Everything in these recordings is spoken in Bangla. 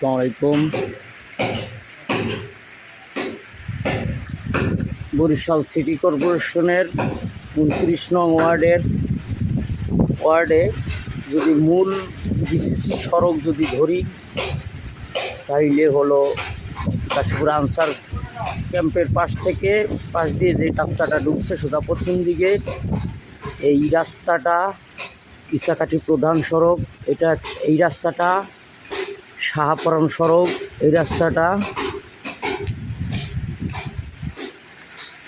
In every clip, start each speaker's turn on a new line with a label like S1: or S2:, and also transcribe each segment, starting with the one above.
S1: আসসালামু আলাইকুম। বরিশাল সিটি কর্পোরেশনের 29 নং ওয়ার্ডে যদি মূল বিসিসি সড়ক যদি ধরি তাইলে হলো কাশীপুর আনসার ক্যাম্পের পাশ দিয়ে যে রাস্তাটা ঢুকছে সোজা পশ্চিম দিকে, এই রাস্তাটা ইসাকাঠি প্রধান সড়ক। এই রাস্তাটা শাহপরান সড়ক। এই রাস্তাটা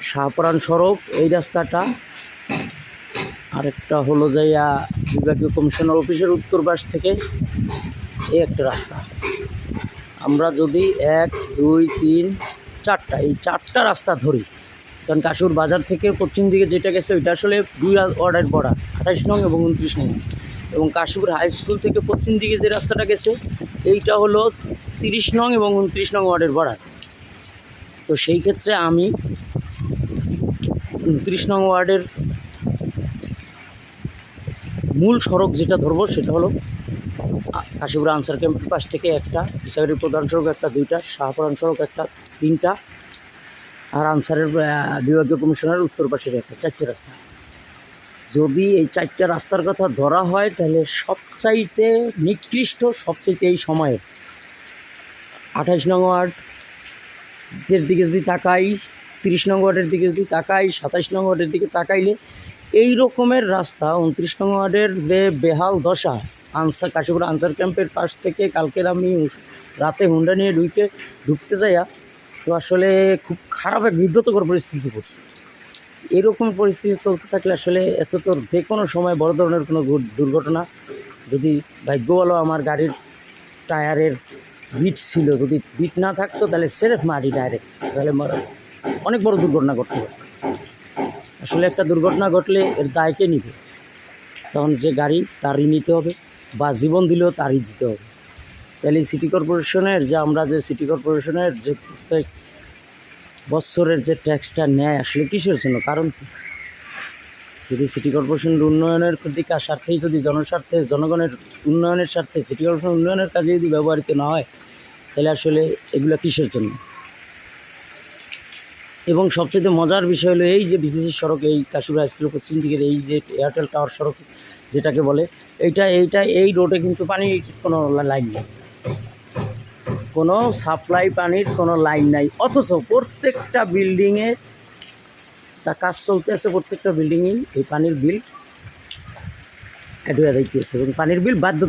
S1: শাহপরান সড়ক। এই রাস্তাটা আরেকটা হলো যাইয়া বিভাগীয় কমিশনার অফিসের উত্তর পাশ থেকে এই একটা রাস্তা। আমরা যদি 1, 2, 3, 4টা এই 4টা রাস্তা ধরি, কারণ কাশীপুর বাজার থেকে পশ্চিম দিকে যেটা গেছে ওইটা আসলে 2 ওয়ার্ডের পড়া, 28 নং এবং 29 নং। এবং কাশীপুর হাই স্কুল থেকে পশ্চিম দিকে যে রাস্তাটা গেছে এইটা হলো 30 নং এবং 29 নং ওয়ার্ডের পড়া। তো সেই ক্ষেত্রে আমি 29 নং ওয়ার্ডের মূল সড়ক যেটা ধরবো সেটা হলো কাশীপুর আনসার ক্যাম্পের পাশ থেকে একটা, ইসাকাঠি প্রধান সড়ক একটা, 2টা, শাহপরান সড়ক একটা, 3টা, আর আনসারের বিভাগীয় কমিশনের উত্তর পাশের একটা, 4টে রাস্তা। যদি এই 4টে রাস্তার কথা ধরা হয় তাহলে সবচাইতে নিকৃষ্ট, সবচাইতে এই সময়ে 28 নং ওয়ার্ডের দিকে যদি তাকাই, 30 নং ওয়ার্ডের দিকে যদি তাকাই, 27 নং ওয়ার্ডের দিকে তাকাইলে এই রকমের রাস্তা 29 নং ওয়ার্ডের যে বেহাল দশা। কাশীপুর আনসার ক্যাম্পের পাশ থেকে কালকের আমি রাতে হুন্ডা নিয়ে ঢুকতে যাইয়া তো আসলে খুব খারাপ এক বিব্রতকর পরিস্থিতি পড়ছে। এরকম পরিস্থিতি চলতে থাকলে আসলে এত তো যে কোনো সময় বড় ধরনের কোনো দুর্ঘটনা, যদি ভাগ্য বলো আমার গাড়ির টায়ারের বিট ছিল, যদি বিট না থাকতো তাহলে সেরেফ মারি ডাইরেক্ট, তাহলে অনেক বড় দুর্ঘটনা ঘটতে পারে। আসলে একটা দুর্ঘটনা ঘটলে এর দায়কে নিবে, তখন যে গাড়ি তারই নিতে হবে, বা জীবন দিলেও তারই দিতে হবে। তাহলে সিটি কর্পোরেশনের সিটি কর্পোরেশনের যে প্রত্যেক বছরের যে ট্যাক্সটা নেয় আসলে কিসের জন্য, কারণ যদি সিটি কর্পোরেশনের উন্নয়নের দিকে স্বার্থেই, যদি জনস্বার্থে, জনগণের উন্নয়নের স্বার্থে সিটি কর্পোরেশন উন্নয়নের কাজে যদি ব্যবহৃত না হয় তাহলে আসলে এগুলো কিসের জন্য। এবং সবচেয়ে মজার বিষয় হলো এই যে বিসিসি সড়ক, এই কাশীপুর হাই স্কুলের পশ্চিম দিকের এই যে এয়ারটেল টাওয়ার সড়ক যেটাকে বলে, এই রোডে কিন্তু পানির কোনো লাইন নেই, কোনো সাপ্লাই পানির কোনো লাইন নাই। অথচ প্রত্যেকটা বিল্ডিংয়ে যা কাজ চলতেছে, প্রত্যেকটা বিল্ডিংয়েই এই পানির বিল অ্যাড হয়ে যাইতেছে এবং পানির বিল বাধ্য